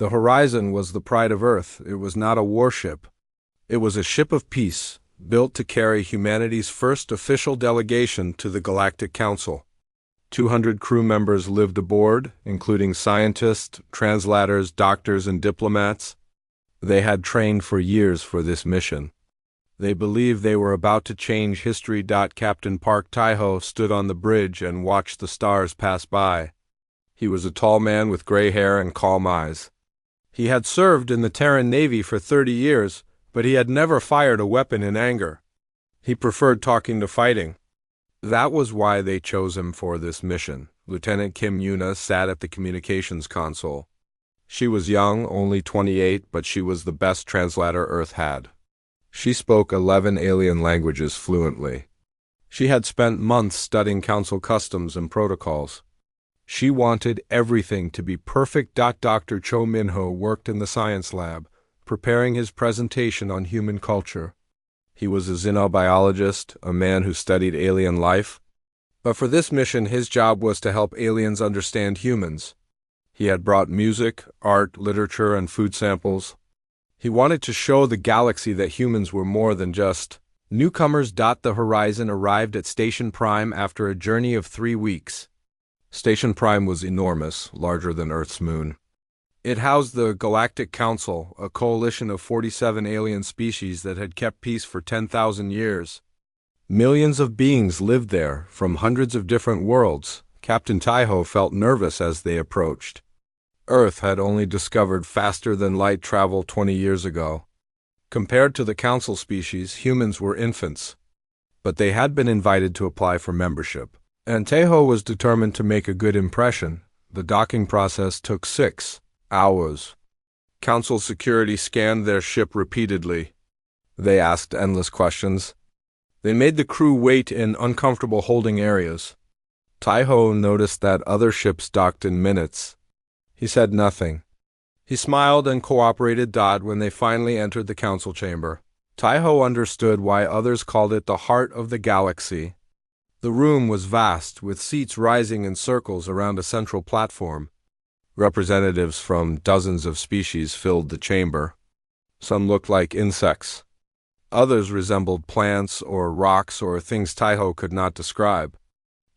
The Horizon was the pride of Earth. It was not a warship. It was a ship of peace, built to carry humanity's first official delegation to the Galactic Council. 200 crew members lived aboard, including scientists, translators, doctors, and diplomats. They had trained for years for this mission. They believed they were about to change history. Captain Park Taiho stood on the bridge and watched the stars pass by. He was a tall man with gray hair and calm eyes. He had served in the Terran Navy for 30 years, but he had never fired a weapon in anger. He preferred talking to fighting. That was why they chose him for this mission. Lieutenant Kim Yuna sat at the communications console. She was young, only 28, but she was the best translator Earth had. She spoke 11 alien languages fluently. She had spent months studying Council customs and protocols. She wanted everything to be perfect. Dr. Cho Minho worked in the science lab, preparing his presentation on human culture. He was a xenobiologist, a man who studied alien life. But for this mission, his job was to help aliens understand humans. He had brought music, art, literature, and food samples. He wanted to show the galaxy that humans were more than just newcomers. The Horizon arrived at Station Prime after a journey of 3 weeks. Station Prime was enormous, larger than Earth's moon. It housed the Galactic Council, a coalition of 47 alien species that had kept peace for 10,000 years. Millions of beings lived there, from hundreds of different worlds. Captain Taiho felt nervous as they approached. Earth had only discovered faster-than-light travel 20 years ago. Compared to the Council species, humans were infants. But they had been invited to apply for membership. And Taiho was determined to make a good impression. The docking process took 6 hours. Council security scanned their ship repeatedly. They asked endless questions. They made the crew wait in uncomfortable holding areas. Taiho noticed that other ships docked in minutes. He said nothing. He smiled and cooperated. When they finally entered the Council chamber, Taiho understood why others called it the heart of the galaxy. The room was vast, with seats rising in circles around a central platform. Representatives from dozens of species filled the chamber. Some looked like insects. Others resembled plants or rocks or things Taiho could not describe.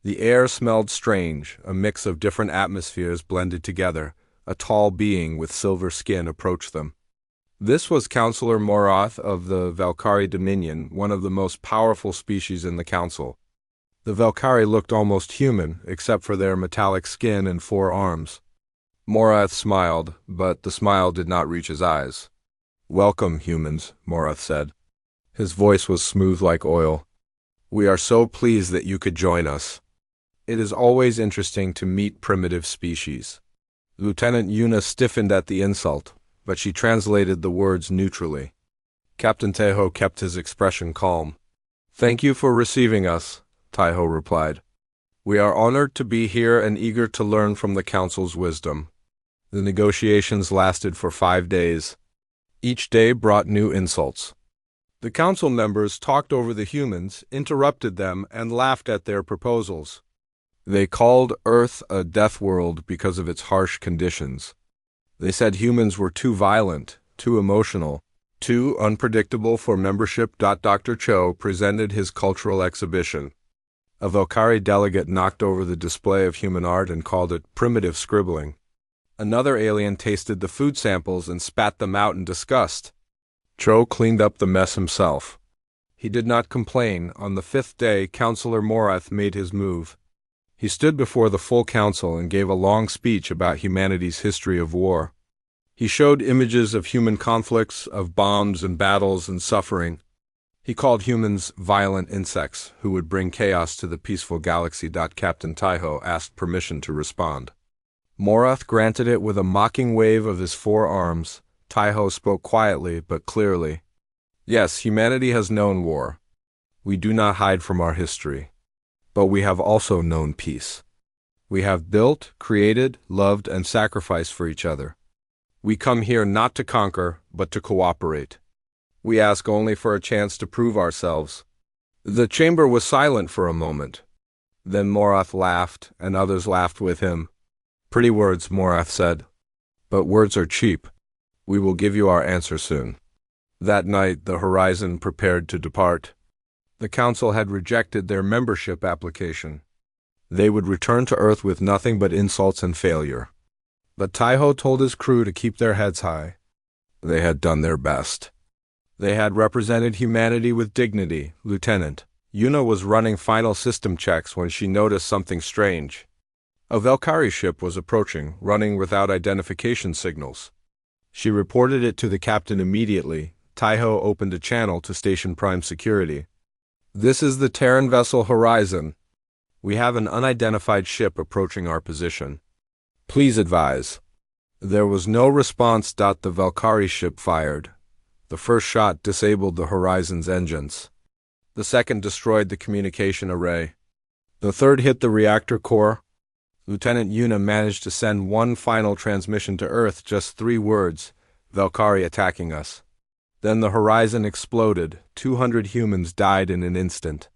The air smelled strange, a mix of different atmospheres blended together. A tall being with silver skin approached them. This was Councillor Morath of the Valkyrie Dominion, one of the most powerful species in the Council. The Valkyrie looked almost human, except for their metallic skin and 4 arms. Morath smiled, but the smile did not reach his eyes. "Welcome, humans," Morath said. His voice was smooth like oil. "We are so pleased that you could join us. It is always interesting to meet primitive species." Lieutenant Yuna stiffened at the insult, but she translated the words neutrally. Captain Taiho kept his expression calm. "Thank you for receiving us," Taiho replied. "We are honored to be here and eager to learn from the Council's wisdom." The negotiations lasted for 5 days. Each day brought new insults. The Council members talked over the humans, interrupted them, and laughed at their proposals. They called Earth a death world because of its harsh conditions. They said humans were too violent, too emotional, too unpredictable for membership. Dr. Cho presented his cultural exhibition. A Valkyrie delegate knocked over the display of human art and called it primitive scribbling. Another alien tasted the food samples and spat them out in disgust. Cho cleaned up the mess himself. He did not complain. On the 5th day, Councillor Morath made his move. He stood before the full council and gave a long speech about humanity's history of war. He showed images of human conflicts, of bombs and battles and suffering. He called humans violent insects who would bring chaos to the peaceful galaxy. Captain Taiho asked permission to respond. Morath granted it with a mocking wave of his 4 arms. Taiho spoke quietly but clearly. "Yes, humanity has known war. We do not hide from our history. But we have also known peace. We have built, created, loved, and sacrificed for each other. We come here not to conquer, but to cooperate. We ask only for a chance to prove ourselves." The chamber was silent for a moment. Then Morath laughed, and others laughed with him. "Pretty words," Morath said. But words are cheap. We will give you our answer soon. That night, the Horizon prepared to depart. The Council had rejected their membership application. They would return to Earth with nothing but insults and failure. But Taiho told his crew to keep their heads high. They had done their best. They had represented humanity with dignity. Lieutenant Yuna was running final system checks when she noticed something strange. A Valkyrie ship was approaching, running without identification signals. She reported it to the captain immediately. Taiho opened a channel to Station Prime Security. "This is the Terran vessel Horizon. We have an unidentified ship approaching our position. Please advise." There was no response. The Valkyrie ship fired. The first shot disabled the Horizon's engines. The second destroyed the communication array. The third hit the reactor core. Lieutenant Yuna managed to send one final transmission to Earth, just 3 words: "Valkyrie attacking us." Then the Horizon exploded. 200 humans died in an instant.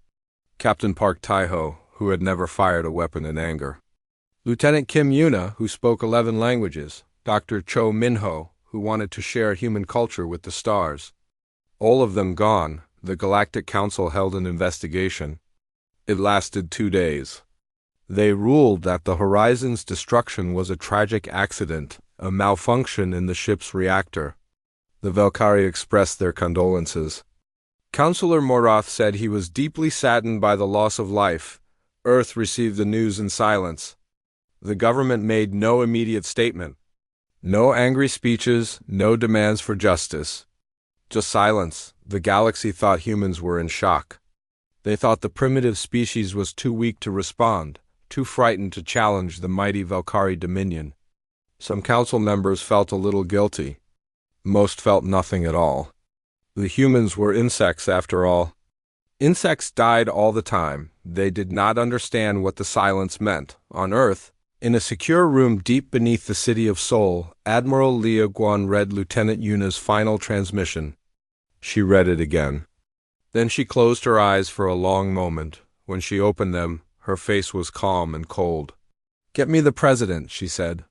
Captain Park Taiho, who had never fired a weapon in anger. Lieutenant Kim Yuna, who spoke 11 languages. Dr. Cho Minho, who wanted to share human culture with the stars. All of them gone. The Galactic Council held an investigation. It lasted 2 days. They ruled that the Horizon's destruction was a tragic accident, a malfunction in the ship's reactor. The Valkyrie expressed their condolences. Counselor Morath said he was deeply saddened by the loss of life. Earth received the news in silence. The government made no immediate statement. No angry speeches, no demands for justice. Just silence. The galaxy thought humans were in shock. They thought the primitive species was too weak to respond, too frightened to challenge the mighty Valkyrie dominion. Some council members felt a little guilty. Most felt nothing at all. The humans were insects after all. Insects died all the time. They did not understand what the silence meant. On Earth, in a secure room deep beneath the city of Seoul, Admiral Lia Guan read Lieutenant Yuna's final transmission. She read it again. Then she closed her eyes for a long moment. When she opened them, her face was calm and cold. "Get me the president," she said,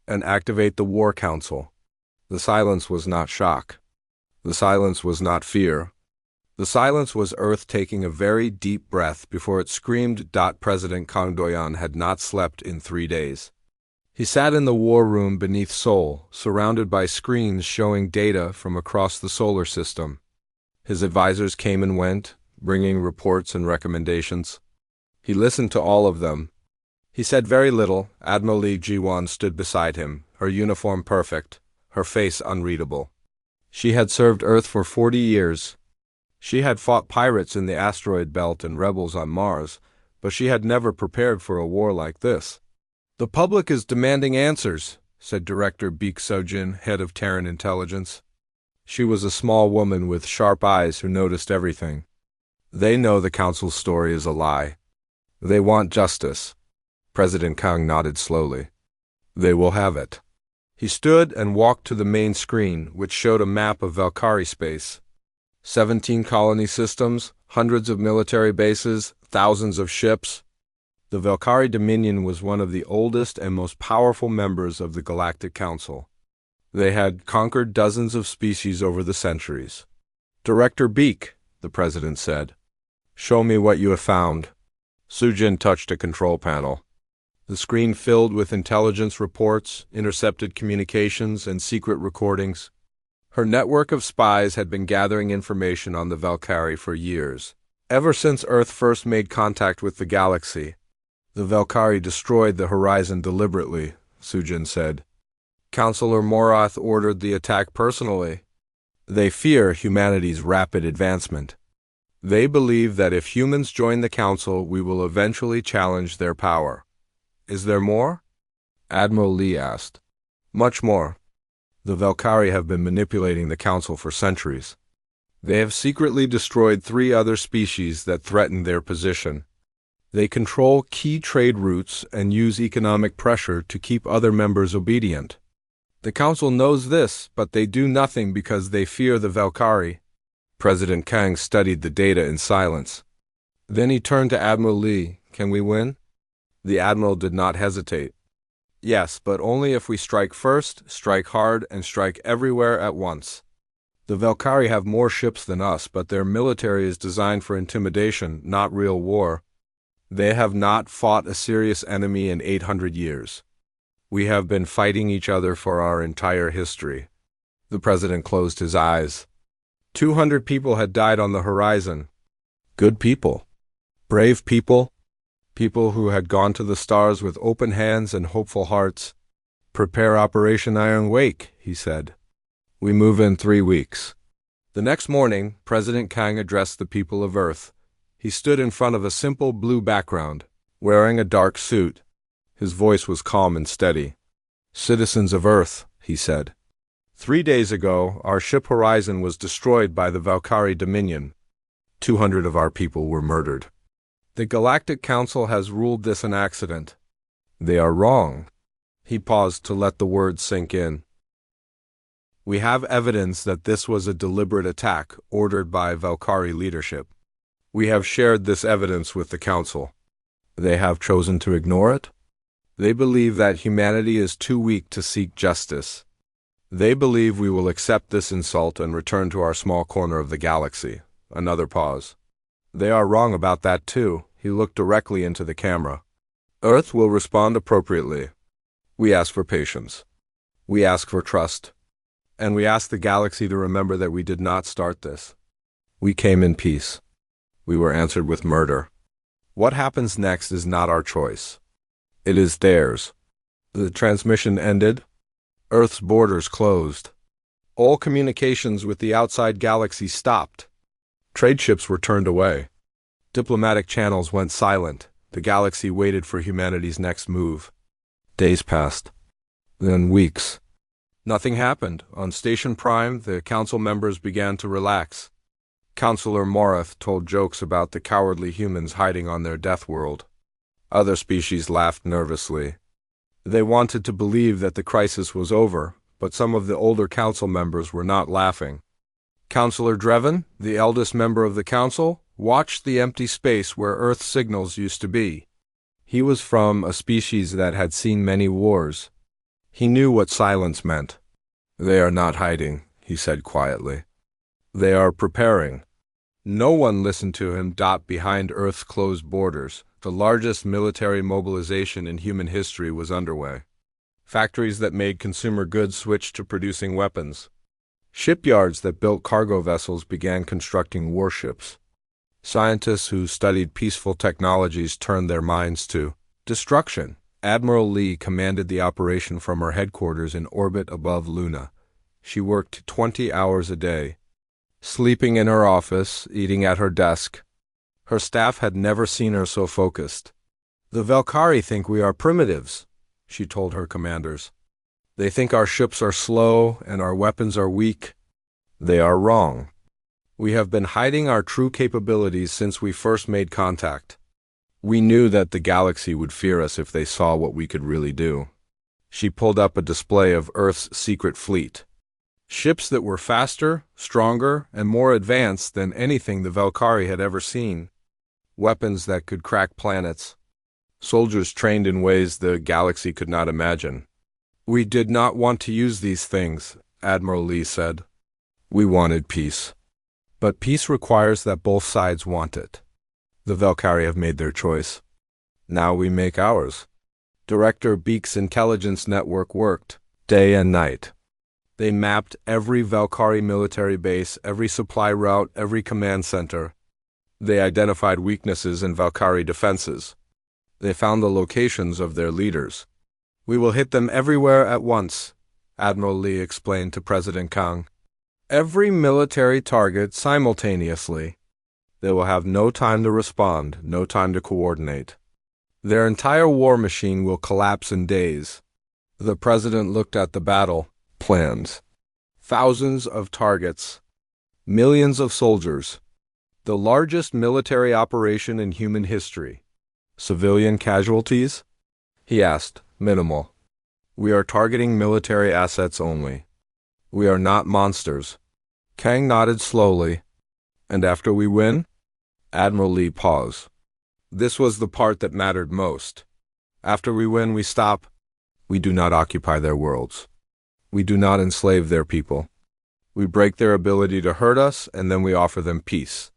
"and activate the War Council." The silence was not shock. The silence was not fear. The silence was Earth taking a very deep breath before it screamed. President Kang Doyan had not slept in 3 days. He sat in the war room beneath Seoul, surrounded by screens showing data from across the solar system. His advisors came and went, bringing reports and recommendations. He listened to all of them. He said very little. Admiral Lee Ji-won stood beside him, her uniform perfect, her face unreadable. She had served Earth for 40 years. She had fought pirates in the asteroid belt and rebels on Mars, but she had never prepared for a war like this. "The public is demanding answers," said Director Baek Sojin, head of Terran Intelligence. She was a small woman with sharp eyes who noticed everything. "They know the Council's story is a lie. They want justice." President Kang nodded slowly. "They will have it." He stood and walked to the main screen, which showed a map of Valkyrie space. 17 colony systems, hundreds of military bases, thousands of ships. The Valkyrie Dominion was one of the oldest and most powerful members of the Galactic Council. They had conquered dozens of species over the centuries. "Director Baek," the president said, "show me what you have found." Sujin touched a control panel. The screen filled with intelligence reports, intercepted communications, and secret recordings. Her network of spies had been gathering information on the Valkyrie for years. Ever since Earth first made contact with the galaxy, the Valkyrie destroyed the Horizon deliberately, Sujin said. Counselor Morath ordered the attack personally. They fear humanity's rapid advancement. They believe that if humans join the Council, we will eventually challenge their power. Is there more? Admiral Lee asked. Much more. The Valkyrie have been manipulating the Council for centuries. They have secretly destroyed 3 other species that threaten their position. They control key trade routes and use economic pressure to keep other members obedient. The Council knows this, but they do nothing because they fear the Valkyrie. President Kang studied the data in silence. Then he turned to Admiral Lee. "Can we win?" The Admiral did not hesitate. Yes, but only if we strike first, strike hard, and strike everywhere at once. The Valkyrie have more ships than us, but their military is designed for intimidation, not real war. They have not fought a serious enemy in 800 years. We have been fighting each other for our entire history. The president closed his eyes. 200 people had died on the horizon. Good people. Brave people. People who had gone to the stars with open hands and hopeful hearts. Prepare Operation Iron Wake, he said. We move in 3 weeks. The next morning, President Kang addressed the people of Earth. He stood in front of a simple blue background, wearing a dark suit. His voice was calm and steady. Citizens of Earth, he said. 3 days ago, our ship Horizon was destroyed by the Valkyrie Dominion. 200 of our people were murdered. The Galactic Council has ruled this an accident. They are wrong. He paused to let the words sink in. We have evidence that this was a deliberate attack ordered by Valkyrie leadership. We have shared this evidence with the Council. They have chosen to ignore it. They believe that humanity is too weak to seek justice. They believe we will accept this insult and return to our small corner of the galaxy. Another pause. They are wrong about that too. He looked directly into the camera. Earth will respond appropriately. We ask for patience. We ask for trust. And we ask the galaxy to remember that we did not start this. We came in peace. We were answered with murder. What happens next is not our choice. It is theirs. The transmission ended. Earth's borders closed. All communications with the outside galaxy stopped. Trade ships were turned away. Diplomatic channels went silent. The galaxy waited for humanity's next move. Days passed. Then weeks. Nothing happened. On Station Prime, the council members began to relax. Counselor Morath told jokes about the cowardly humans hiding on their death world. Other species laughed nervously. They wanted to believe that the crisis was over, but some of the older council members were not laughing. Counselor Drevin, the eldest member of the council, watched the empty space where Earth's signals used to be. He was from a species that had seen many wars. He knew what silence meant. They are not hiding, he said quietly. They are preparing. No one listened to him. Behind Earth's closed borders, the largest military mobilization in human history was underway. Factories that made consumer goods switched to producing weapons. Shipyards that built cargo vessels began constructing warships. Scientists who studied peaceful technologies turned their minds to destruction. Admiral Lee commanded the operation from her headquarters in orbit above Luna. She worked 20 hours a day, sleeping in her office, eating at her desk. Her staff had never seen her so focused. The Valkyrie think we are primitives, she told her commanders. They think our ships are slow and our weapons are weak. They are wrong. We have been hiding our true capabilities since we first made contact. We knew that the galaxy would fear us if they saw what we could really do. She pulled up a display of Earth's secret fleet. Ships that were faster, stronger, and more advanced than anything the Valkyrie had ever seen. Weapons that could crack planets. Soldiers trained in ways the galaxy could not imagine. We did not want to use these things, Admiral Lee said. We wanted peace. But peace requires that both sides want it. The Valkyrie have made their choice. Now we make ours. Director Beek's intelligence network worked, day and night. They mapped every Valkyrie military base, every supply route, every command center. They identified weaknesses in Valkyrie defenses. They found the locations of their leaders. We will hit them everywhere at once, Admiral Lee explained to President Kang. Every military target simultaneously. They will have no time to respond, no time to coordinate. Their entire war machine will collapse in days. The president looked at the battle plans. Thousands of targets. Millions of soldiers. The largest military operation in human history. Civilian casualties? He asked. Minimal. We are targeting military assets only. We are not monsters. Kang nodded slowly. And after we win? Admiral Lee paused. This was the part that mattered most. After we win, we stop. We do not occupy their worlds. We do not enslave their people. We break their ability to hurt us, and then we offer them peace.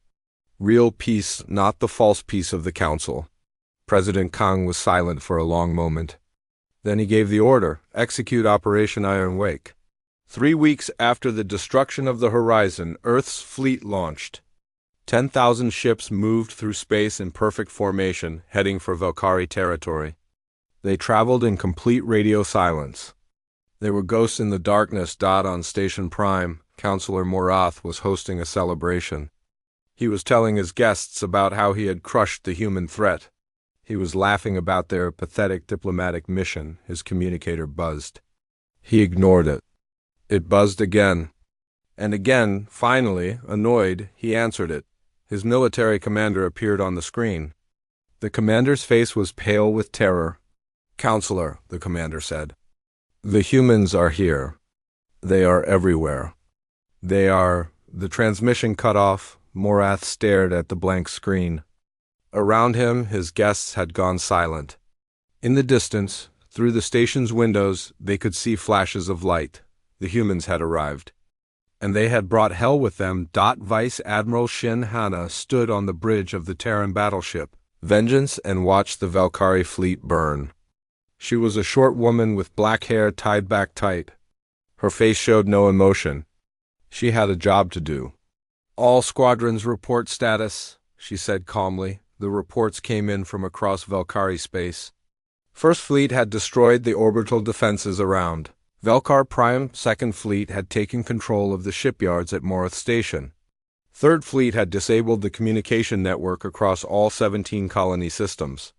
Real peace, not the false peace of the Council. President Kang was silent for a long moment. Then he gave the order, execute Operation Iron Wake. 3 weeks after the destruction of the horizon, Earth's fleet launched. 10,000 ships moved through space in perfect formation, heading for Valkyrie territory. They traveled in complete radio silence. They were ghosts in the darkness. On Station Prime, Counselor Morath was hosting a celebration. He was telling his guests about how he had crushed the human threat. He was laughing about their pathetic diplomatic mission. His communicator buzzed. He ignored it. It buzzed again. And again, finally, annoyed, he answered it. His military commander appeared on the screen. The commander's face was pale with terror. "Counselor," the commander said, "the humans are here. They are everywhere. They are—" The transmission cut off. Morath stared at the blank screen. Around him, his guests had gone silent. In the distance, through the station's windows, they could see flashes of light. The humans had arrived. And they had brought hell with them. Vice Admiral Shin Hana stood on the bridge of the Terran battleship, Vengeance, and watched the Valkyrie fleet burn. She was a short woman with black hair tied back tight. Her face showed no emotion. She had a job to do. "All squadrons report status," she said calmly. The reports came in from across Valkyrie space. First Fleet had destroyed the orbital defenses around. Valkar Prime 2nd Fleet had taken control of the shipyards at Morith Station. 3rd Fleet had disabled the communication network across all 17 colony systems.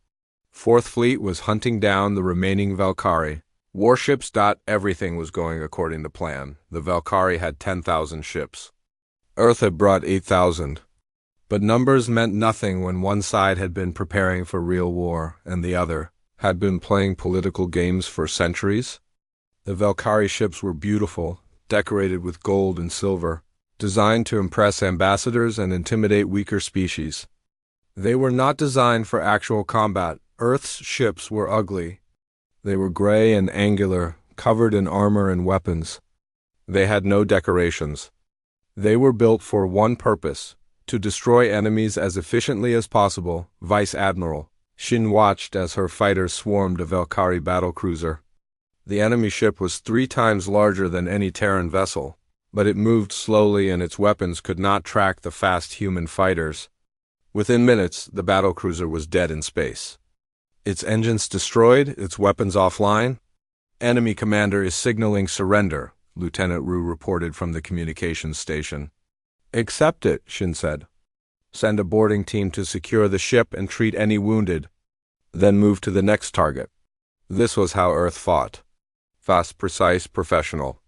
4th Fleet was hunting down the remaining Valkyrie. Warships. Everything was going according to plan. The Valkyrie had 10,000 ships. Earth had brought 8,000. But numbers meant nothing when one side had been preparing for real war and the other had been playing political games for centuries. The Valkyrie ships were beautiful, decorated with gold and silver, designed to impress ambassadors and intimidate weaker species. They were not designed for actual combat. Earth's ships were ugly. They were gray and angular, covered in armor and weapons. They had no decorations. They were built for one purpose: to destroy enemies as efficiently as possible. Vice Admiral Shin watched as her fighters swarmed a Valkyrie battlecruiser. The enemy ship was 3 times larger than any Terran vessel, but it moved slowly and its weapons could not track the fast human fighters. Within minutes, the battlecruiser was dead in space. Its engines destroyed, its weapons offline. "Enemy commander is signaling surrender," Lieutenant Ru reported from the communications station. "Accept it," Shin said. "Send a boarding team to secure the ship and treat any wounded. Then move to the next target." This was how Earth fought. Fast, precise, professional.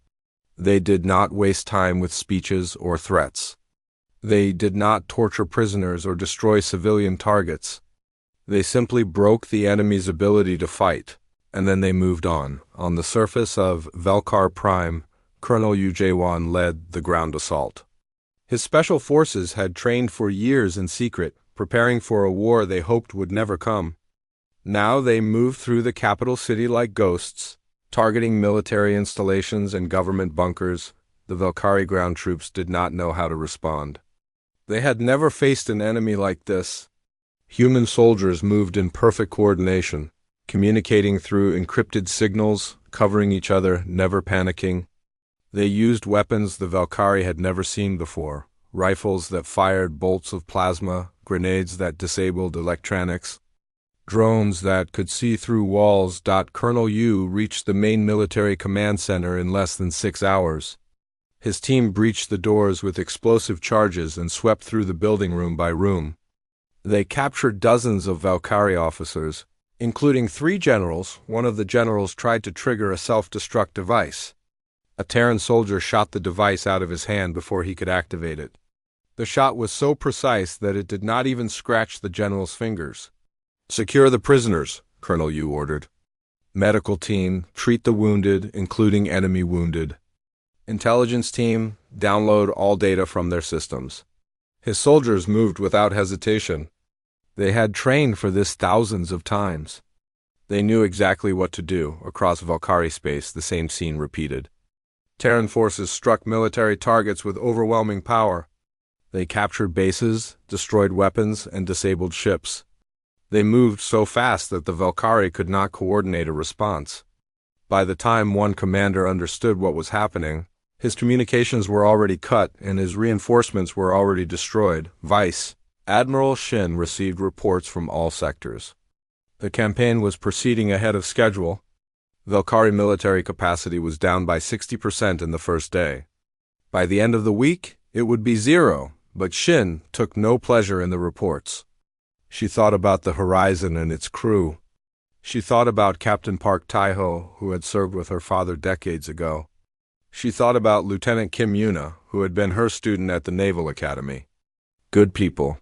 They did not waste time with speeches or threats. They did not torture prisoners or destroy civilian targets. They simply broke the enemy's ability to fight, and then they moved on. On the surface of Valkar Prime, Colonel Yu Jaewon led the ground assault. His special forces had trained for years in secret, preparing for a war they hoped would never come. Now they moved through the capital city like ghosts, targeting military installations and government bunkers. The Valkyrie ground troops did not know how to respond. They had never faced an enemy like this. Human soldiers moved in perfect coordination, communicating through encrypted signals, covering each other, never panicking. They used weapons the Valkyrie had never seen before: rifles that fired bolts of plasma, grenades that disabled electronics, drones that could see through walls. Colonel Yu reached the main military command center in less than 6 hours. His team breached the doors with explosive charges and swept through the building room by room. They captured dozens of Valkyrie officers, including 3 generals. One of the generals tried to trigger a self-destruct device. A Terran soldier shot the device out of his hand before he could activate it. The shot was so precise that it did not even scratch the general's fingers. "Secure the prisoners," Colonel Yu ordered. "Medical team, treat the wounded, including enemy wounded. Intelligence team, download all data from their systems." His soldiers moved without hesitation. They had trained for this thousands of times. They knew exactly what to do. Across Valkyrie space, the same scene repeated. Terran forces struck military targets with overwhelming power. They captured bases, destroyed weapons, and disabled ships. They moved so fast that the Valkyrie could not coordinate a response. By the time one commander understood what was happening, his communications were already cut and his reinforcements were already destroyed. Vice Admiral Shin received reports from all sectors. The campaign was proceeding ahead of schedule. Valkyrie military capacity was down by 60% in the first day. By the end of the week, it would be 0, but Shin took no pleasure in the reports. She thought about the horizon and its crew. She thought about Captain Park Tae-ho, who had served with her father decades ago. She thought about Lieutenant Kim Yuna, who had been her student at the Naval Academy. Good people.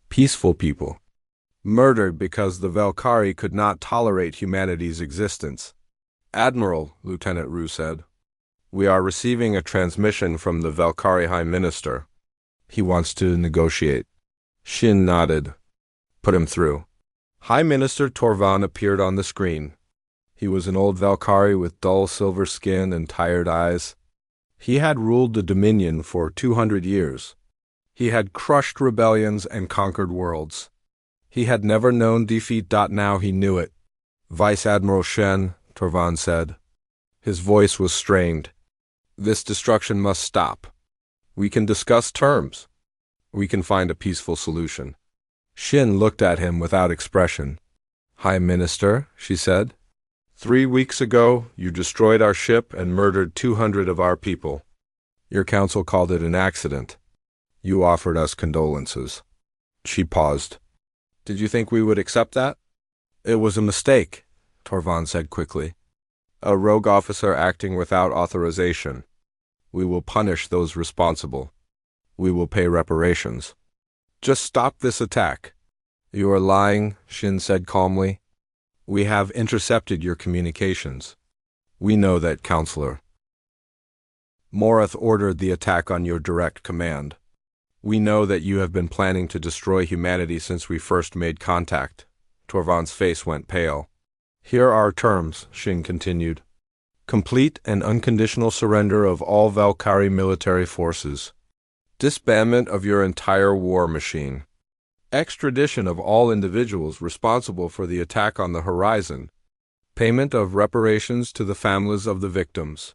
Peaceful people. Murdered because the Valkyrie could not tolerate humanity's existence. Admiral, Lieutenant Ru said, we are receiving a transmission from the Valkyrie High Minister. He wants to negotiate. Shin nodded. Put him through. High Minister Torvan appeared on the screen. He was an old Valkyrie with dull silver skin and tired eyes. He had ruled the Dominion for 200 years. He had crushed rebellions and conquered worlds. He had never known defeat. Now he knew it. Vice Admiral Shen, Torvan said. His voice was strained. This destruction must stop. We can discuss terms. We can find a peaceful solution. Shin looked at him without expression. High Minister, she said. 3 weeks ago, you destroyed our ship and murdered 200 of our people. Your council called it an accident. You offered us condolences. She paused. Did you think we would accept that? It was a mistake, Torvan said quickly. A rogue officer acting without authorization. We will punish those responsible. We will pay reparations. Just stop this attack. You are lying, Shin said calmly. We have intercepted your communications. We know that, Counselor. Morath ordered the attack on your direct command. We know that you have been planning to destroy humanity since we first made contact. Torvan's face went pale. Here are our terms, Shin continued. Complete and unconditional surrender of all Valkyrie military forces. Disbandment of your entire war machine. Extradition of all individuals responsible for the attack on the horizon. Payment of reparations to the families of the victims.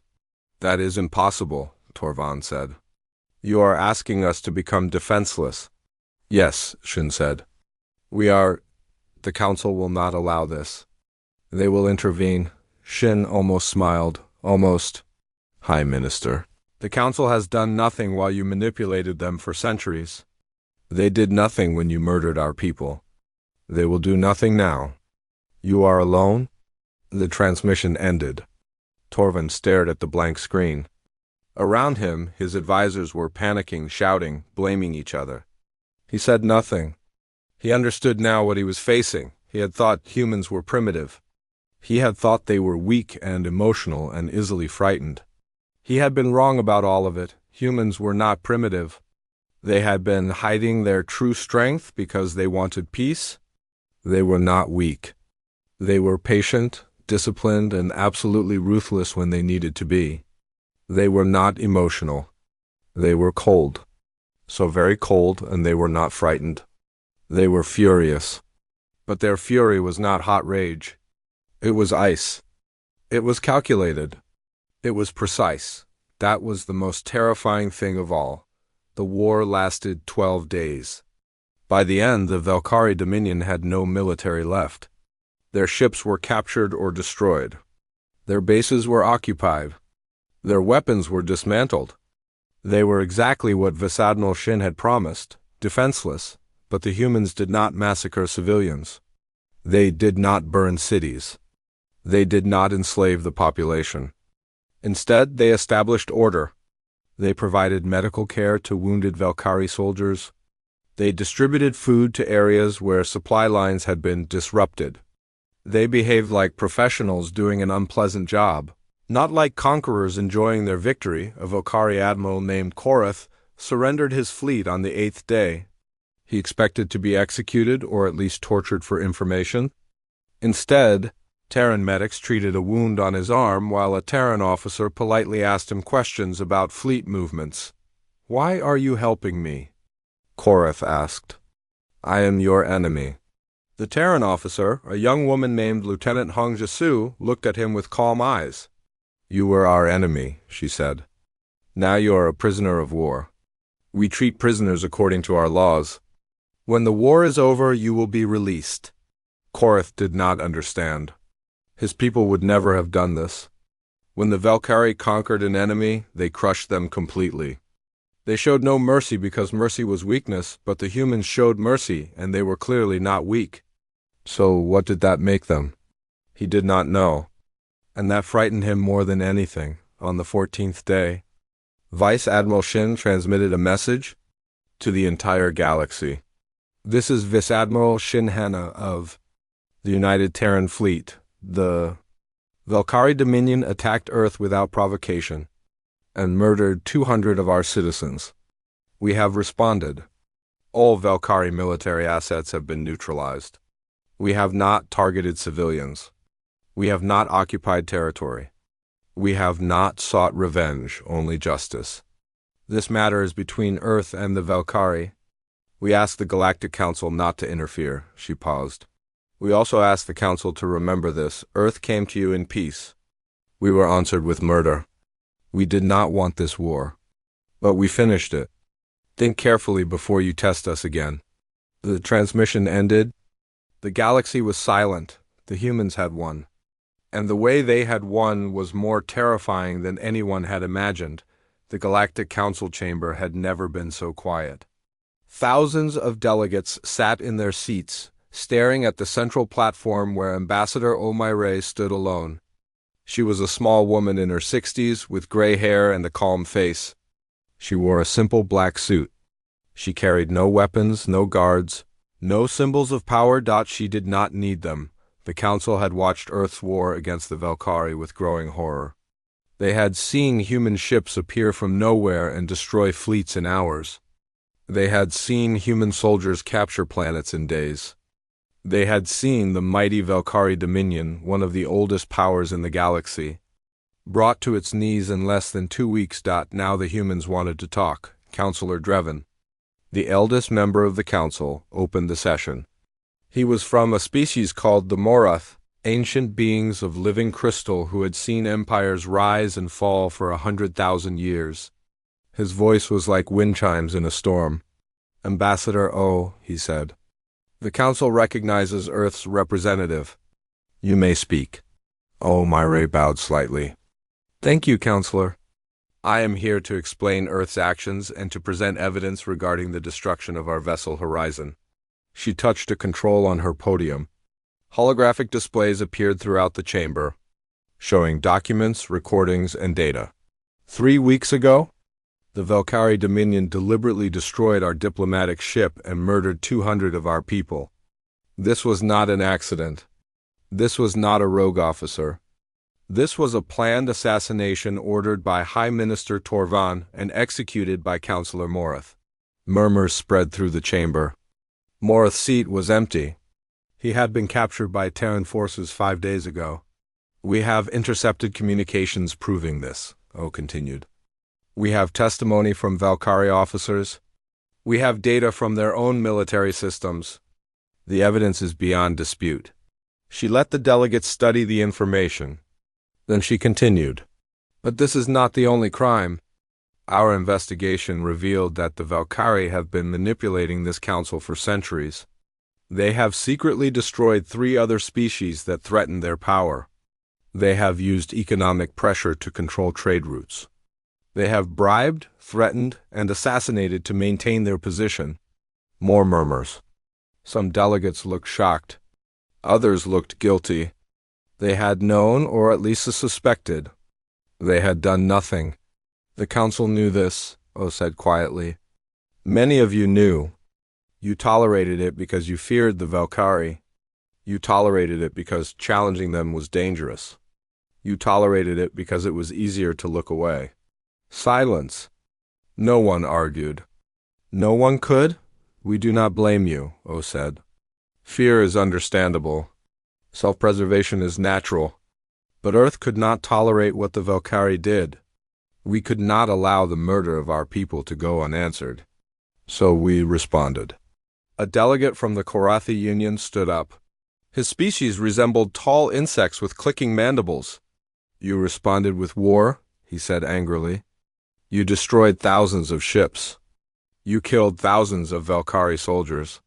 That is impossible, Torvan said. You are asking us to become defenseless. Yes, Shin said. The Council will not allow this. They will intervene. Shin almost smiled. Almost. High Minister. The Council has done nothing while you manipulated them for centuries. They did nothing when you murdered our people. They will do nothing now. You are alone? The transmission ended. Torvan stared at the blank screen. Around him, his advisors were panicking, shouting, blaming each other. He said nothing. He understood now what he was facing. He had thought humans were primitive. He had thought they were weak and emotional and easily frightened. He had been wrong about all of it. Humans were not primitive. They had been hiding their true strength because they wanted peace. They were not weak. They were patient, disciplined, and absolutely ruthless when they needed to be. They were not emotional. They were cold. So very cold, and they were not frightened. They were furious. But their fury was not hot rage. It was ice. It was calculated. It was precise. That was the most terrifying thing of all. The war lasted 12 days. By the end, the Valkyrie Dominion had no military left. Their ships were captured or destroyed. Their bases were occupied. Their weapons were dismantled. They were exactly what Visadnal Shin had promised, defenseless, but the humans did not massacre civilians. They did not burn cities. They did not enslave the population. Instead, they established order. They provided medical care to wounded Valkyrie soldiers. They distributed food to areas where supply lines had been disrupted. They behaved like professionals doing an unpleasant job, not like conquerors enjoying their victory. A Valkyrie admiral named Korath surrendered his fleet on the 8th day. He expected to be executed or at least tortured for information. Instead, Terran medics treated a wound on his arm while a Terran officer politely asked him questions about fleet movements. "Why are you helping me?" Korath asked. "I am your enemy." The Terran officer, a young woman named Lieutenant Hong Jisu, looked at him with calm eyes. "You were our enemy," she said. "Now you are a prisoner of war. We treat prisoners according to our laws. When the war is over, you will be released." Korath did not understand. His people would never have done this. When the Valkyrie conquered an enemy, they crushed them completely. They showed no mercy because mercy was weakness, but the humans showed mercy, and they were clearly not weak. So what did that make them? He did not know. And that frightened him more than anything. On the 14th day, Vice Admiral Shin transmitted a message to the entire galaxy. "This is Vice Admiral Shin Hanna of the United Terran Fleet. The Valkyrie Dominion attacked Earth without provocation and murdered 200 of our citizens. We have responded. All Valkyrie military assets have been neutralized. We have not targeted civilians. We have not occupied territory. We have not sought revenge, only justice. This matter is between Earth and the Valkyrie. We ask the Galactic Council not to interfere." She paused. "We also ask the Council to remember this. Earth came to you in peace. We were answered with murder. We did not want this war. But we finished it. Think carefully before you test us again." The transmission ended. The galaxy was silent. The humans had won. And the way they had won was more terrifying than anyone had imagined. The Galactic Council chamber had never been so quiet. Thousands of delegates sat in their seats, staring at the central platform where Ambassador Omaire stood alone. She was a small woman in her 60s, with gray hair and a calm face. She wore a simple black suit. She carried no weapons, no guards, no symbols of power. She did not need them. The Council had watched Earth's war against the Valkyrie with growing horror. They had seen human ships appear from nowhere and destroy fleets in hours. They had seen human soldiers capture planets in days. They had seen the mighty Valkyrie Dominion, one of the oldest powers in the galaxy, brought to its knees in less than 2 weeks. Now the humans wanted to talk. Councillor Drevin, the eldest member of the Council, opened the session. He was from a species called the Morath, ancient beings of living crystal who had seen empires rise and fall for 100,000 years. His voice was like wind chimes in a storm. "Ambassador O," he said, "the Council recognizes Earth's representative. You may speak." Omaire bowed slightly. "Thank you, Counselor. I am here to explain Earth's actions and to present evidence regarding the destruction of our vessel Horizon." She touched a control on her podium. Holographic displays appeared throughout the chamber, showing documents, recordings, and data. 3 weeks ago, the Valkyrie Dominion deliberately destroyed our diplomatic ship and murdered 200 of our people. This was not an accident. This was not a rogue officer. This was a planned assassination ordered by High Minister Torvan and executed by Councillor Morath. Murmurs spread through the chamber. Morath's seat was empty. He had been captured by Terran forces 5 days ago. "We have intercepted communications proving this," O continued. "We have testimony from Valkyrie officers. We have data from their own military systems. The evidence is beyond dispute." She let the delegates study the information. Then she continued, "But this is not the only crime. Our investigation revealed that the Valkyrie have been manipulating this council for centuries. They have secretly destroyed 3 other species that threaten their power. They have used economic pressure to control trade routes. They have bribed, threatened, and assassinated to maintain their position." More murmurs. Some delegates looked shocked. Others looked guilty. They had known, or at least suspected. They had done nothing. "The Council knew this," O said quietly. "Many of you knew. You tolerated it because you feared the Valkyrie. You tolerated it because challenging them was dangerous. You tolerated it because it was easier to look away." Silence. No one argued. "No one could? We do not blame you," O said. "Fear is understandable. Self-preservation is natural, but Earth could not tolerate what the Valkyrie did. We could not allow the murder of our people to go unanswered. So we responded. A delegate from the Korathi Union stood up. His species resembled tall insects with clicking mandibles. You responded with war, he said angrily. You destroyed thousands of ships. You killed thousands of Valkyrie soldiers.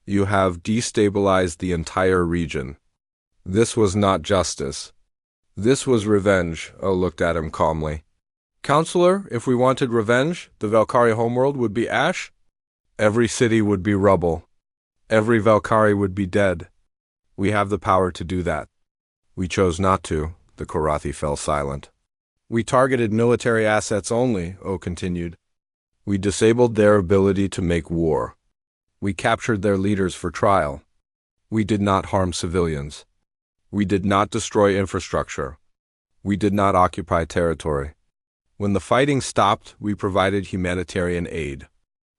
You have destabilized the entire region. This was not justice. This was revenge, O looked at him calmly. Counselor, if we wanted revenge, the Valkyrie homeworld would be ash. Every city would be rubble. Every Valkyrie would be dead. We have the power to do that. We chose not to. The Korathi fell silent. We targeted military assets only, O continued. We disabled their ability to make war. We captured their leaders for trial. We did not harm civilians. We did not destroy infrastructure. We did not occupy territory. When the fighting stopped, we provided humanitarian aid.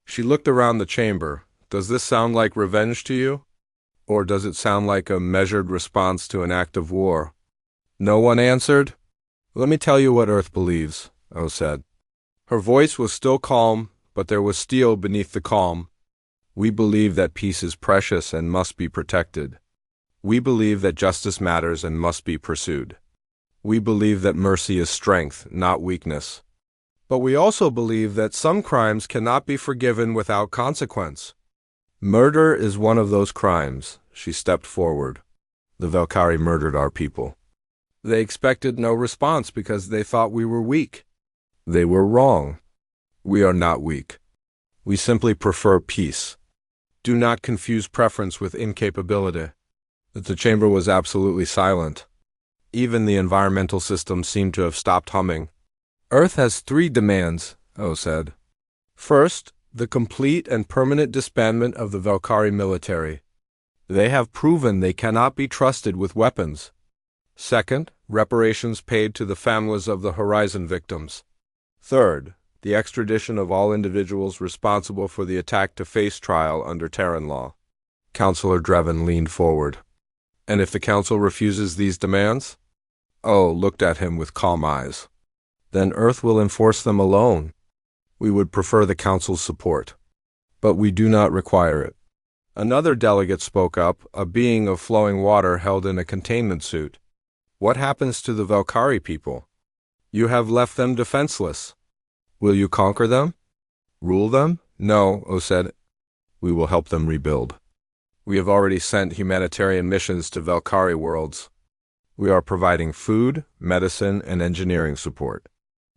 She looked around the chamber. Does this sound like revenge to you? Or does it sound like a measured response to an act of war? No one answered. Let me tell you what Earth believes, O said. Her voice was still calm, but there was steel beneath the calm. We believe that peace is precious and must be protected. We believe that justice matters and must be pursued. We believe that mercy is strength, not weakness. But we also believe that some crimes cannot be forgiven without consequence. Murder is one of those crimes. She stepped forward. The Valkyrie murdered our people. They expected no response because they thought we were weak. They were wrong. We are not weak. We simply prefer peace. Do not confuse preference with incapability. The chamber was absolutely silent. Even the environmental system seemed to have stopped humming. Earth has 3 demands, O said. First, the complete and permanent disbandment of the Valkyrie military. They have proven they cannot be trusted with weapons. Second, reparations paid to the families of the Horizon victims. Third, the extradition of all individuals responsible for the attack to face trial under Terran law. Counselor Drevin leaned forward. And if the Council refuses these demands? O looked at him with calm eyes. Then Earth will enforce them alone. We would prefer the Council's support. But we do not require it. Another delegate spoke up, a being of flowing water held in a containment suit. What happens to the Valkyrie people? You have left them defenseless. Will you conquer them? Rule them? No, O said. We will help them rebuild. We have already sent humanitarian missions to Valkyrie worlds. We are providing food, medicine, and engineering support.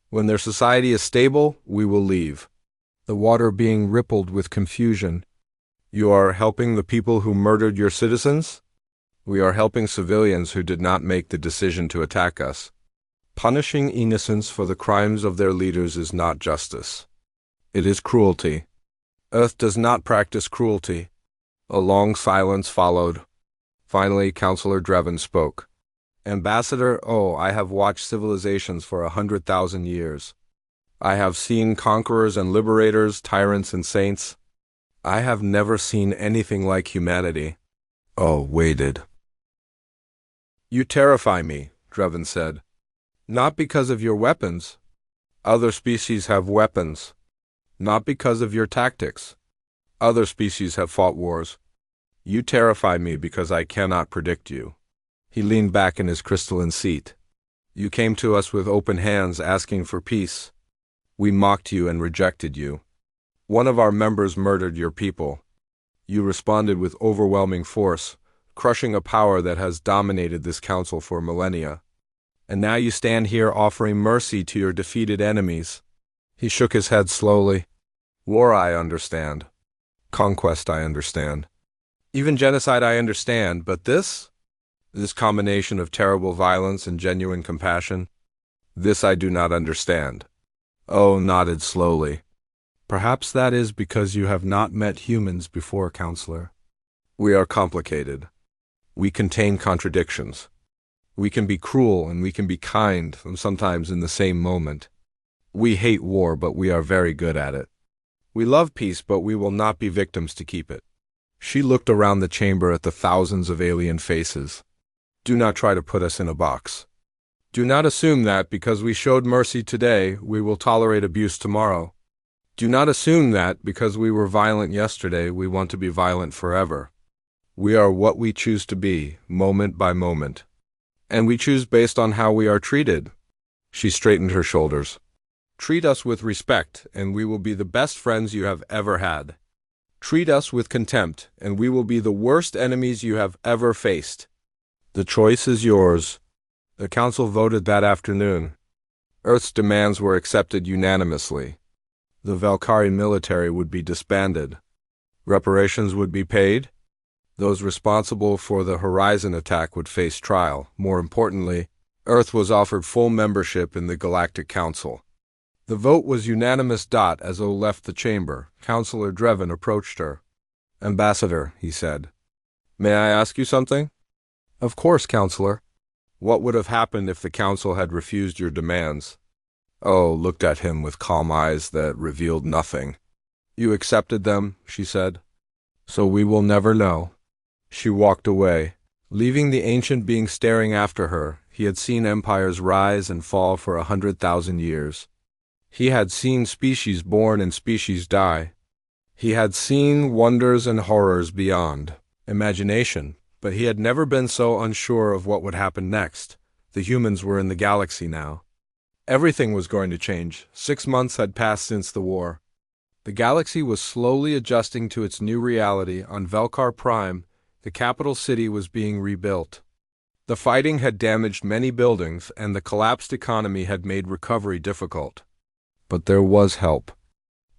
When their society is stable, we will leave. The water being rippled with confusion. You are helping the people who murdered your citizens? We are helping civilians who did not make the decision to attack us. Punishing innocents for the crimes of their leaders is not justice. It is cruelty. Earth does not practice cruelty. A long silence followed. Finally, Counselor Drevin spoke. Ambassador, I have watched civilizations for 100,000 years. I have seen conquerors and liberators, tyrants and saints. I have never seen anything like humanity. Waited. You terrify me, Drevin said. Not because of your weapons. Other species have weapons. Not because of your tactics. Other species have fought wars. You terrify me because I cannot predict you. He leaned back in his crystalline seat. You came to us with open hands asking for peace. We mocked you and rejected you. One of our members murdered your people. You responded with overwhelming force, crushing a power that has dominated this council for millennia. And now you stand here offering mercy to your defeated enemies. He shook his head slowly. War I understand. Conquest I understand. Even genocide I understand, but this combination of terrible violence and genuine compassion, this I do not understand. Nodded slowly. Perhaps that is because you have not met humans before, Counselor. We are complicated. We contain contradictions. We can be cruel and we can be kind, and sometimes in the same moment. We hate war, but we are very good at it. We love peace, but we will not be victims to keep it. She looked around the chamber at the thousands of alien faces. Do not try to put us in a box. Do not assume that because we showed mercy today, we will tolerate abuse tomorrow. Do not assume that because we were violent yesterday, we want to be violent forever. We are what we choose to be, moment by moment. And we choose based on how we are treated. She straightened her shoulders. Treat us with respect, and we will be the best friends you have ever had. Treat us with contempt, and we will be the worst enemies you have ever faced. The choice is yours. The council voted that afternoon. Earth's demands were accepted unanimously. The Valkyrie military would be disbanded. Reparations would be paid. Those responsible for the Horizon attack would face trial. More importantly, Earth was offered full membership in the Galactic Council. The vote was unanimous. As O left the chamber, Councillor Drevin approached her. Ambassador, he said. May I ask you something? Of course, Councillor. What would have happened if the Council had refused your demands? O looked at him with calm eyes that revealed nothing. You accepted them, she said. So we will never know. She walked away, leaving the ancient being staring after her. He had seen empires rise and fall for 100,000 years. He had seen species born and species die. He had seen wonders and horrors beyond imagination, but he had never been so unsure of what would happen next. The humans were in the galaxy now. Everything was going to change. 6 months had passed since the war. The galaxy was slowly adjusting to its new reality. On Velkar Prime, the capital city was being rebuilt. The fighting had damaged many buildings, and the collapsed economy had made recovery difficult. But there was help.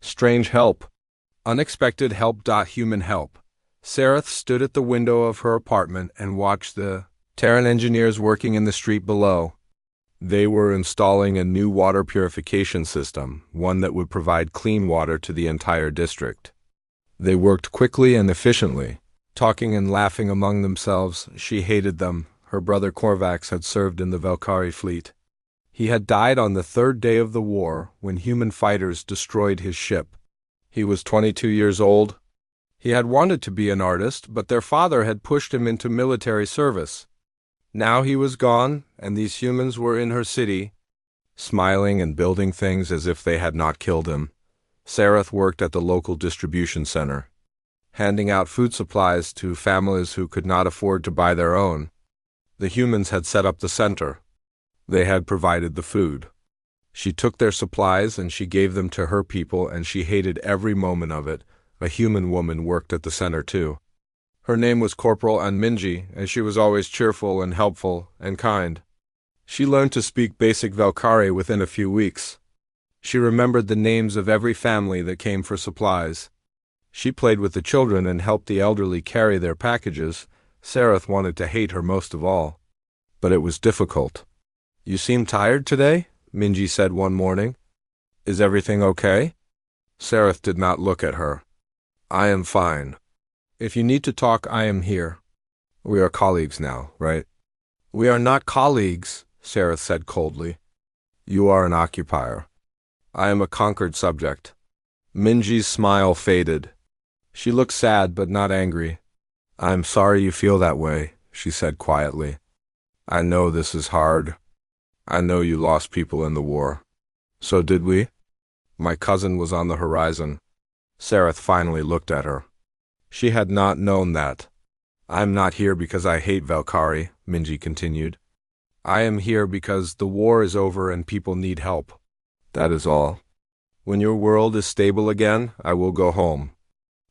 Strange help. Unexpected help. Human help. Sareth stood at the window of her apartment and watched the Terran engineers working in the street below. They were installing a new water purification system, one that would provide clean water to the entire district. They worked quickly and efficiently, talking and laughing among themselves. She hated them. Her brother Korvax had served in the Valkyrie fleet. He had died on the 3rd day of the war when human fighters destroyed his ship. He was 22 years old. He had wanted to be an artist, but their father had pushed him into military service. Now he was gone, and these humans were in her city, smiling and building things as if they had not killed him. Sareth worked at the local distribution center, handing out food supplies to families who could not afford to buy their own. The humans had set up the center. They had provided the food. She took their supplies and she gave them to her people, and she hated every moment of it. A human woman worked at the center too. Her name was Corporal Anminji, and she was always cheerful and helpful and kind. She learned to speak basic Valkyrie within a few weeks. She remembered the names of every family that came for supplies. She played with the children and helped the elderly carry their packages. Sareth wanted to hate her most of all. But it was difficult. You seem tired today, Minji said one morning. Is everything okay? Sareth did not look at her. I am fine. If you need to talk, I am here. We are colleagues now, right? We are not colleagues, Sareth said coldly. You are an occupier. I am a conquered subject. Minji's smile faded. She looked sad but not angry. I am sorry you feel that way, she said quietly. I know this is hard. I know you lost people in the war. So did we? My cousin was on the horizon. Sareth finally looked at her. She had not known that. I am not here because I hate Valkyrie, Minji continued. I am here because the war is over and people need help. That is all. When your world is stable again, I will go home.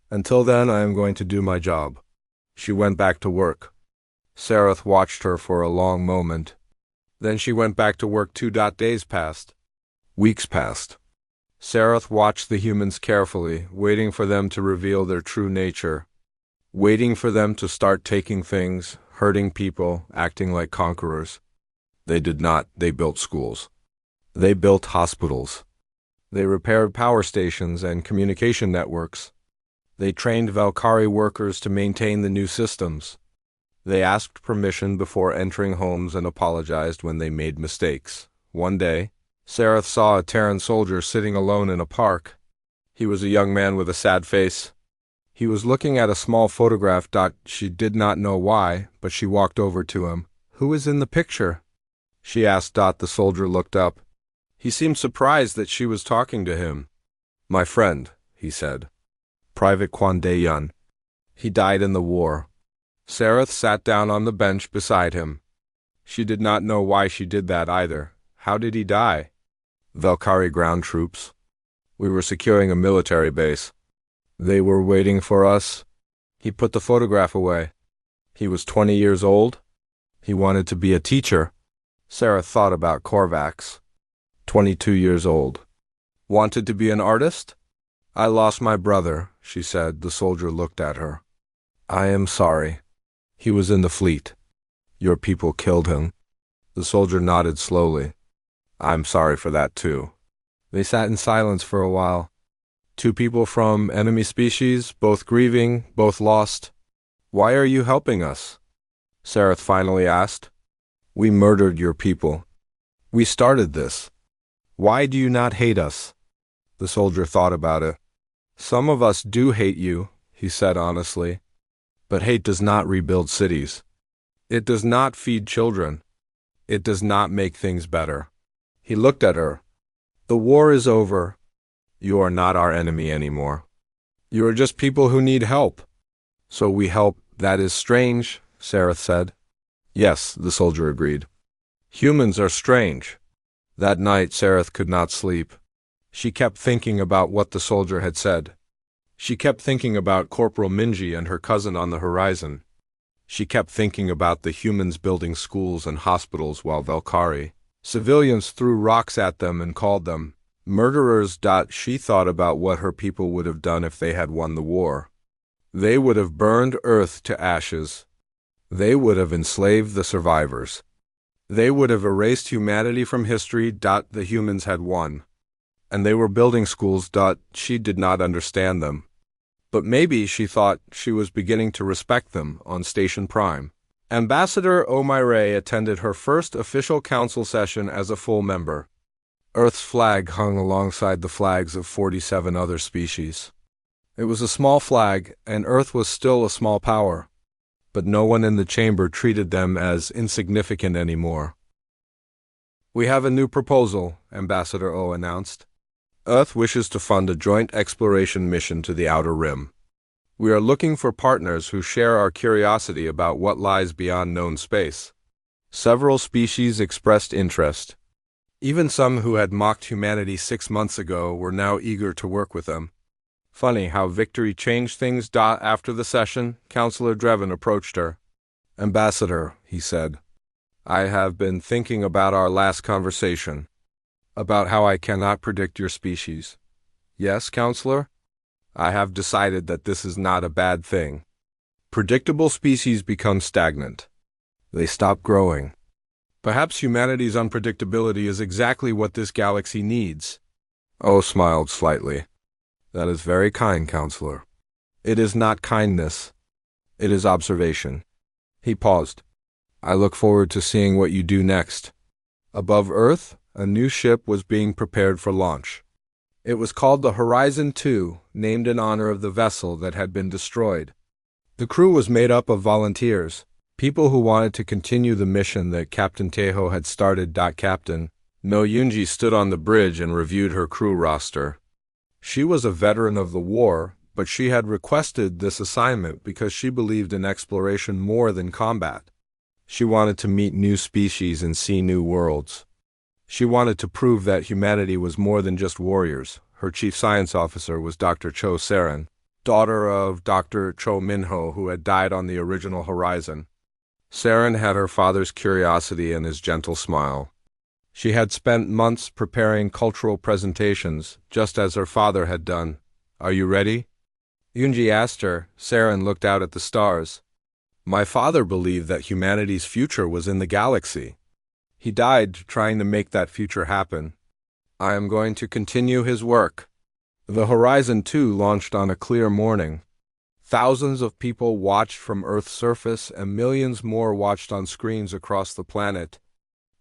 Until then, I am going to do my job. She went back to work. Sareth watched her for a long moment. Then she went back to work. 2 days passed. Weeks passed. Sareth watched the humans carefully, waiting for them to reveal their true nature, waiting for them to start taking things, hurting people, acting like conquerors. They did not. They built schools. They built hospitals. They repaired power stations and communication networks. They trained Valkyrie workers to maintain the new systems. They asked permission before entering homes and apologized when they made mistakes. One day, Sareth saw a Terran soldier sitting alone in a park. He was a young man with a sad face. He was looking at a small photograph. She did not know why, but she walked over to him. Who is in the picture? She asked. The soldier looked up. He seemed surprised that she was talking to him. My friend, he said. Private Kwan Dae-yun. He died in the war. Sareth sat down on the bench beside him. She did not know why she did that either. How did he die? Valkyrie ground troops. We were securing a military base. They were waiting for us. He put the photograph away. He was 20 years old. He wanted to be a teacher. Sarah thought about Korvax. 22 years old. Wanted to be an artist? I lost my brother, she said. The soldier looked at her. I am sorry. He was in the fleet. Your people killed him. The soldier nodded slowly. I'm sorry for that too. They sat in silence for a while. Two people from enemy species, both grieving, both lost. Why are you helping us? Sareth finally asked. We murdered your people. We started this. Why do you not hate us? The soldier thought about it. Some of us do hate you, he said honestly. But hate does not rebuild cities. It does not feed children. It does not make things better. He looked at her. The war is over. You are not our enemy anymore. You are just people who need help. So we help. That is strange, Sareth said. Yes, the soldier agreed. Humans are strange. That night, Sareth could not sleep. She kept thinking about what the soldier had said. She kept thinking about Corporal Minji and her cousin on the horizon. She kept thinking about the humans building schools and hospitals while Valkyrie civilians threw rocks at them and called them murderers. She thought about what her people would have done if they had won the war. They would have burned Earth to ashes. They would have enslaved the survivors. They would have erased humanity from history. The humans had won. And they were building schools. She did not understand them. But maybe she thought she was beginning to respect them on Station Prime. Ambassador O'Mire attended her first official council session as a full member. Earth's flag hung alongside the flags of 47 other species. It was a small flag, and Earth was still a small power. But no one in the chamber treated them as insignificant anymore. We have a new proposal, Ambassador O announced. Earth wishes to fund a joint exploration mission to the Outer Rim. We are looking for partners who share our curiosity about what lies beyond known space. Several species expressed interest. Even some who had mocked humanity 6 months ago were now eager to work with them. Funny how victory changed things. After the session, Counselor Drevin approached her. Ambassador, he said, I have been thinking about our last conversation, about how I cannot predict your species. Yes, Counselor? I have decided that this is not a bad thing. Predictable species become stagnant. They stop growing. Perhaps humanity's unpredictability is exactly what this galaxy needs. O smiled slightly. That is very kind, Counselor. It is not kindness. It is observation. He paused. I look forward to seeing what you do next. Above Earth, a new ship was being prepared for launch. It was called the Horizon 2, named in honor of the vessel that had been destroyed. The crew was made up of volunteers, people who wanted to continue the mission that Captain Tejo had started. Captain No Yunji stood on the bridge and reviewed her crew roster. She was a veteran of the war, but she had requested this assignment because she believed in exploration more than combat. She wanted to meet new species and see new worlds. She wanted to prove that humanity was more than just warriors. Her chief science officer was Dr. Cho Saren, daughter of Dr. Cho Minho, who had died on the original Horizon. Saren had her father's curiosity and his gentle smile. She had spent months preparing cultural presentations, just as her father had done. Are you ready? Yunji asked her. Saren looked out at the stars. My father believed that humanity's future was in the galaxy. He died trying to make that future happen. I am going to continue his work. The Horizon 2 launched on a clear morning. Thousands of people watched from Earth's surface and millions more watched on screens across the planet.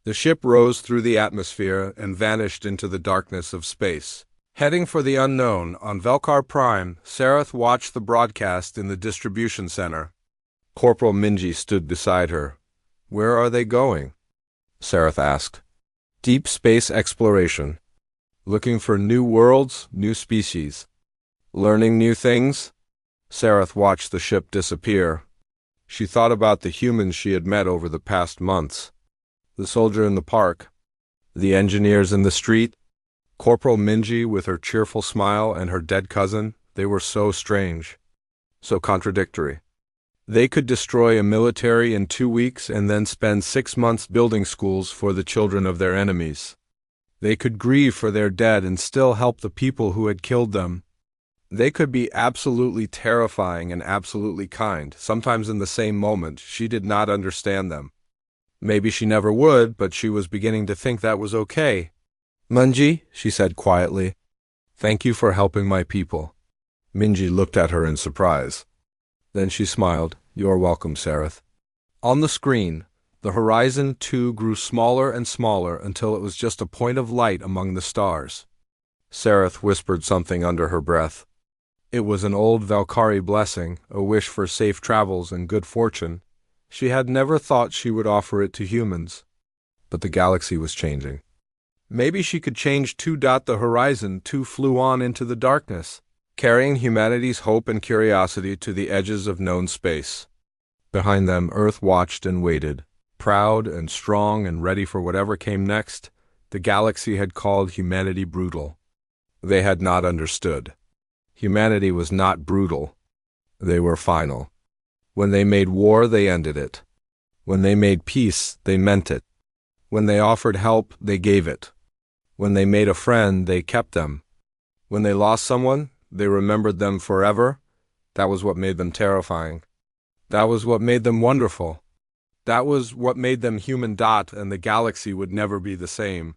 The ship rose through the atmosphere and vanished into the darkness of space. Heading for the unknown on Velkar Prime, Sareth watched the broadcast in the distribution center. Corporal Minji stood beside her. Where are they going? Sareth asked. Deep space exploration. Looking for new worlds, new species. Learning new things? Sareth watched the ship disappear. She thought about the humans she had met over the past months. The soldier in the park. The engineers in the street. Corporal Minji with her cheerful smile and her dead cousin. They were so strange. So contradictory. They could destroy a military in 2 weeks and then spend 6 months building schools for the children of their enemies. They could grieve for their dead and still help the people who had killed them. They could be absolutely terrifying and absolutely kind, sometimes in the same moment. She did not understand them. Maybe she never would, but she was beginning to think that was okay. Minji, she said quietly, thank you for helping my people. Minji looked at her in surprise. Then she smiled. You're welcome, Sareth. On the screen, the horizon too grew smaller and smaller until it was just a point of light among the stars. Sareth whispered something under her breath. It was an old Valkyrie blessing, a wish for safe travels and good fortune. She had never thought she would offer it to humans. But the galaxy was changing. Maybe she could change too. The horizon too flew on into the darkness, carrying humanity's hope and curiosity to the edges of known space. Behind them, Earth watched and waited, proud and strong and ready for whatever came next. The galaxy had called humanity brutal. They had not understood. Humanity was not brutal. They were final. When they made war, they ended it. When they made peace, they meant it. When they offered help, they gave it. When they made a friend, they kept them. When they lost someone, they remembered them forever. That was what made them terrifying. That was what made them wonderful. That was what made them human. And the galaxy would never be the same.